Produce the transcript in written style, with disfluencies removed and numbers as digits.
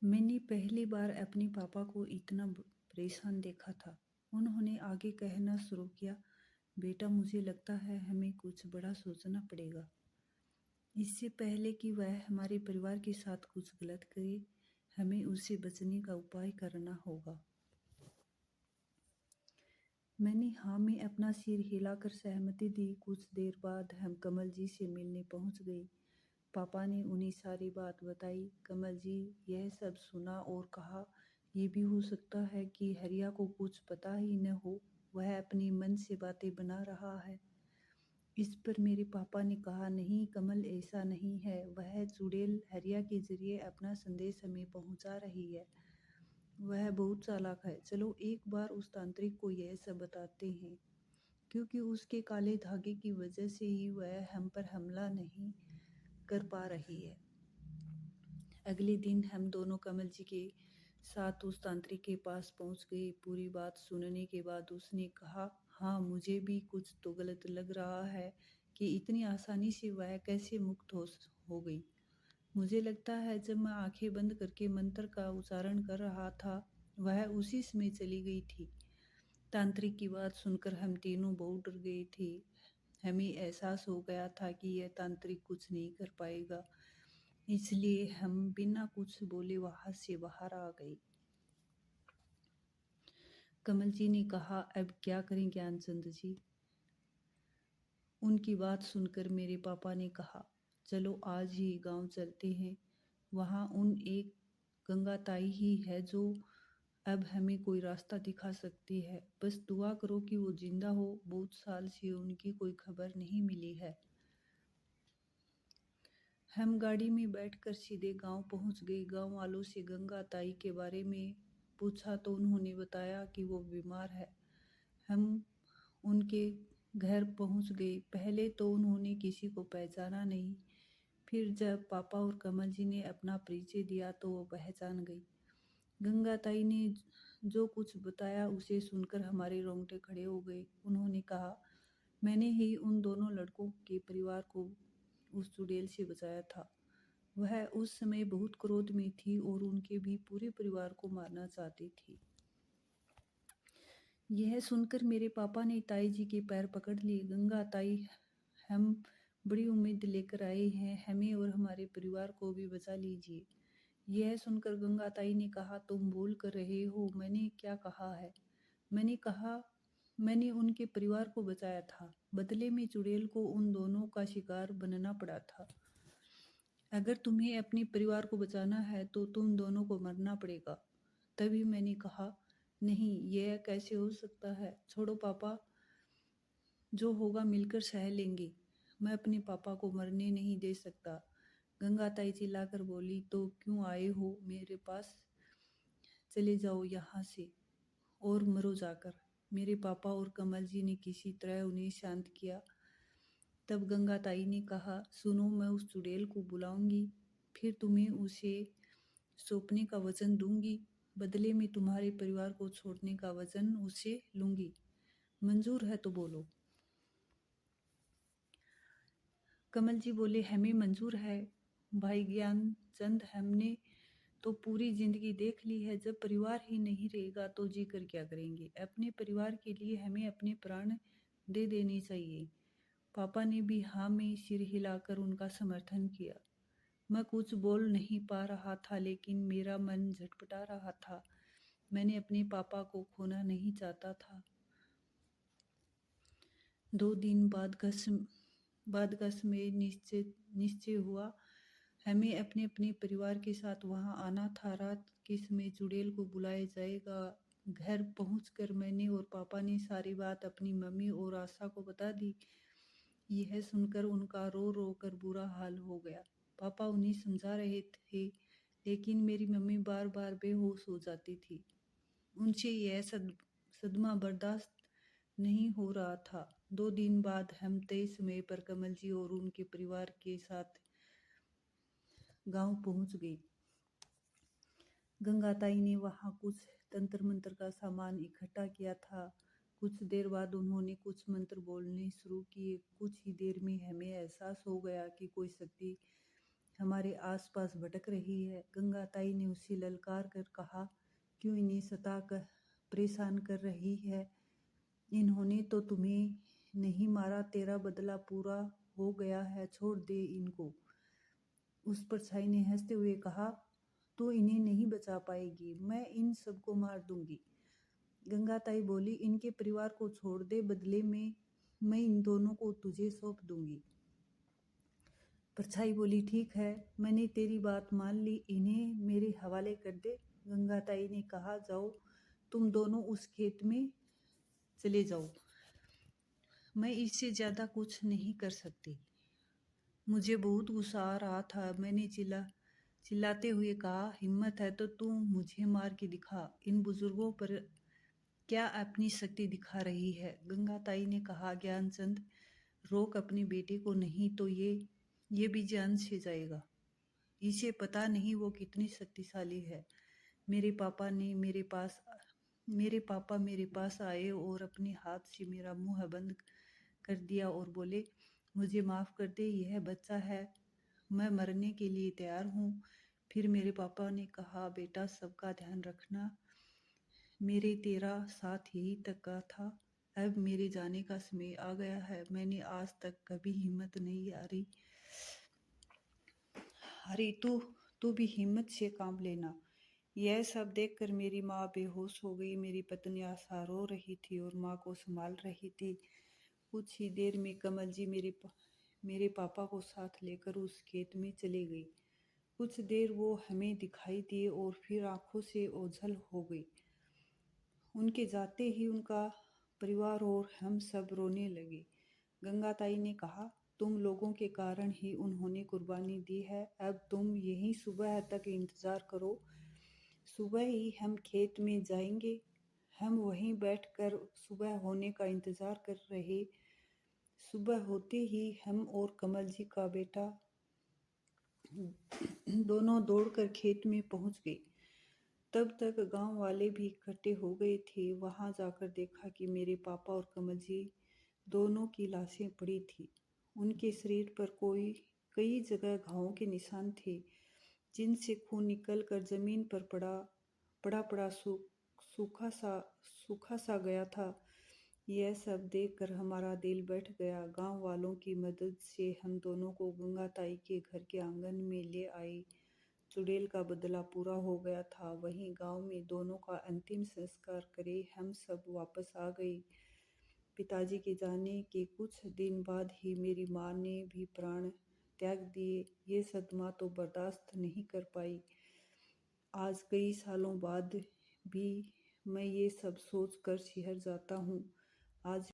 मैंने पहली बार अपने पापा को इतना परेशान देखा था। उन्होंने आगे कहना शुरू किया, बेटा मुझे लगता है हमें कुछ बड़ा सोचना पड़ेगा। इससे पहले कि वह हमारे परिवार के साथ कुछ गलत करे, हमें उससे बचने का उपाय करना होगा। मैंने हाँ में अपना सिर हिलाकर सहमति दी। कुछ देर बाद हम कमल जी से मिलने पहुंच गए। पापा ने उन्हें सारी बात बताई। कमल जी यह सब सुना और कहा, ये भी हो सकता है कि हरिया को कुछ पता ही न हो, वह अपने मन से बातें बना रहा है। इस पर मेरे पापा ने कहा, नहीं कमल, ऐसा नहीं है, वह चुड़ैल हरिया के जरिए अपना संदेश हमें पहुंचा रही है। वह बहुत चालाक है। चलो एक बार उस तांत्रिक को यह सब बताते हैं, क्योंकि उसके काले धागे की वजह से ही वह हम पर हमला नहीं कर पा रही है। अगले दिन हम दोनों कमल जी के साथ उस तांत्रिक के पास पहुंच गए। पूरी बात सुनने के बाद उसने कहा, हाँ मुझे भी कुछ तो गलत लग रहा है कि इतनी आसानी से वह कैसे मुक्त हो गई। मुझे लगता है जब मैं आंखें बंद करके मंत्र का उच्चारण कर रहा था, वह उसी समय चली गई थी। तांत्रिक की बात सुनकर हम तीनों बहुत डर गए थे। हमें एहसास हो गया था कि यह तांत्रिक कुछ नहीं कर पाएगा, इसलिए हम बिना कुछ बोले वहां से बाहर आ गए। कमल जी ने कहा, अब क्या करें ज्ञानचंद जी? उनकी बात सुनकर मेरे पापा ने कहा, चलो आज ही गांव चलते हैं। वहां उन एक गंगा ताई ही है जो अब हमें कोई रास्ता दिखा सकती है। बस दुआ करो कि वो जिंदा हो, बहुत साल से उनकी कोई खबर नहीं मिली है। हम गाड़ी में बैठकर सीधे गांव पहुंच गए। गांव वालों से गंगा ताई के बारे में पूछा तो उन्होंने बताया कि वो बीमार है। हम उनके घर पहुंच गए। पहले तो उन्होंने किसी को पहचाना नहीं, फिर जब पापा और कमल जी ने अपना परिचय दिया तो वो पहचान गई। गंगा ताई ने जो कुछ बताया उसे सुनकर हमारे रोंगटे खड़े हो गए। उन्होंने कहा, मैंने ही उन दोनों लड़कों के परिवार को उस चुड़ैल से बचाया था। वह उस समय बहुत क्रोध में थी और उनके भी पूरे परिवार को मारना चाहती थी। यह सुनकर मेरे पापा ने ताई जी के पैर पकड़ लिए। गंगा ताई, हम बड़ी उम्मीद लेकर आए हैं, हमें और हमारे परिवार को भी बचा लीजिए। यह सुनकर गंगा ताई ने कहा, तुम भूल कर रहे हो, मैंने क्या कहा है? मैंने कहा, मैंने उनके परिवार को बचाया था, बदले में चुड़ैल को उन दोनों का शिकार बनना पड़ा था। अगर तुम्हें अपने परिवार को बचाना है तो तुम दोनों को मरना पड़ेगा। तभी मैंने कहा, नहीं यह कैसे हो सकता है, छोड़ो पापा, जो होगा मिलकर सह लेंगे। मैं अपने पापा को मरने नहीं दे सकता। गंगा ताई चिल्लाकर बोली, तो क्यों आए हो मेरे पास? चले जाओ यहाँ से और मरो जाकर। मेरे पापा और कमल जी ने किसी तरह उन्हें शांत किया। तब गंगा ताई ने कहा, सुनो, मैं उस चुड़ैल को बुलाऊंगी, फिर तुम्हें उसे सौंपने का वचन दूंगी। बदले में तुम्हारे परिवार को छोड़ने का वचन उसे लूंगी। मंजूर है तो बोलो। कमल जी बोले, हमें मंजूर है भाई ज्ञानचंद, हमने तो पूरी जिंदगी देख ली है, जब परिवार ही नहीं रहेगा तो जी कर क्या करेंगे? अपने परिवार के लिए हमें अपने प्राण दे देने चाहिए। पापा ने भी हाँ में सिर हिलाकर उनका समर्थन किया। मैं कुछ बोल नहीं पा रहा था, लेकिन मेरा मन झटपटा रहा था। मैंने अपने पापा को खोना नहीं चाहता था। 2 दिन बाद का समय निश्चय हुआ। हमें अपने अपने परिवार के साथ वहां आना था। रात के समय चुड़ैल को बुलाया जाएगा। घर पहुंचकर मैंने और पापा ने सारी बात अपनी मम्मी और आशा को बता दी। यह सुनकर उनका रो रो कर बुरा हाल हो गया। पापा उन्हें समझा रहे थे, लेकिन मेरी मम्मी बार बार बेहोश हो जाती थी। उनसे यह सदमा बर्दाश्त नहीं हो रहा था। 2 दिन बाद हम तय समय पर कमल जी और उनके परिवार के साथ गांव पहुंच गए। गंगाताई ने वहां कुछ तंत्र मंत्र का सामान इकट्ठा किया था। कुछ देर बाद उन्होंने कुछ मंत्र बोलने शुरू किए। कुछ ही देर में हमें एहसास हो गया कि कोई शक्ति हमारे आसपास भटक रही है। गंगाताई ने उसे ललकार कर कहा, क्यों इन्हें सता कर परेशान कर रही है? इन्होंने तो तुम्हें नहीं मारा, तेरा बदला पूरा हो गया है, छोड़ दे इनको। उस परछाई ने हंसते हुए कहा, तो इन्हें नहीं बचा पाएगी, मैं इन सबको मार दूंगी। गंगाताई बोली, इनके परिवार को छोड़ दे, बदले में मैं इन दोनों को तुझे सौंप दूंगी। परछाई बोली, ठीक है, मैंने तेरी बात मान ली, इन्हें मेरे हवाले कर दे। गंगाताई ने कहा, जाओ तुम दोनों उस खेत में चले जाओ, मैं इससे ज़्यादा कुछ नहीं कर सकती। मुझे बहुत गुस्सा आ रहा था। मैंने चिल्लाते हुए कहा, हिम्मत है तो तू मुझे मार के दिखा, इन बुजुर्गों पर क्या अपनी शक्ति दिखा रही है। गंगाताई ने कहा, ज्ञानचंद रोक अपने बेटे को, नहीं तो ये भी जान से जाएगा। इसे पता नहीं वो कितनी शक्तिशाली है। मेरे पापा मेरे पास आए और अपने हाथ से मेरा मुंह बंद कर दिया और बोले, मुझे माफ़ कर दे, यह बच्चा है, मैं मरने के लिए तैयार हूँ। फिर मेरे पापा ने कहा, बेटा सबका ध्यान रखना, मेरे तेरा साथ यही तक का था, अब मेरे जाने का समय आ गया है। मैंने आज तक कभी हिम्मत नहीं हारी, तू भी हिम्मत से काम लेना। यह सब देखकर मेरी माँ बेहोश हो गई। मेरी पत्नी आशा रो रही थी और माँ को संभाल रही थी। कुछ ही देर में कमल जी मेरे पापा को साथ लेकर उस खेत में चले गई। कुछ देर वो हमें दिखाई दिए और फिर आंखों से ओझल हो गई। उनके जाते ही उनका परिवार और हम सब रोने लगे। गंगाताई ने कहा, तुम लोगों के कारण ही उन्होंने कुर्बानी दी है, अब तुम यहीं सुबह तक इंतजार करो, सुबह ही हम खेत में जाएंगे। हम वहीं बैठकर सुबह होने का इंतजार कर रहे। सुबह होते ही हम और कमल जी का बेटा दोनों दौड़कर खेत में पहुंच गए। तब तक गांव वाले भी इकट्ठे हो गए थे। वहां जाकर देखा कि मेरे पापा और कमल जी दोनों की लाशें पड़ी थी। उनके शरीर पर कई जगह घावों के निशान थे, जिनसे खून निकल कर जमीन पर पड़ा पड़ा सूखा सा गया था। यह सब देखकर हमारा दिल बैठ गया। गांव वालों की मदद से हम दोनों को गंगाताई के घर के आंगन में ले आए। चुड़ैल का बदला पूरा हो गया था। वहीं गांव में दोनों का अंतिम संस्कार करे हम सब वापस आ गए। पिताजी के जाने के कुछ दिन बाद ही मेरी माँ ने भी प्राण त्याग दिए। ये सदमा तो बर्दाश्त नहीं कर पाई। आज कई सालों बाद भी मैं ये सब सोच कर सिहर जाता हूँ। आज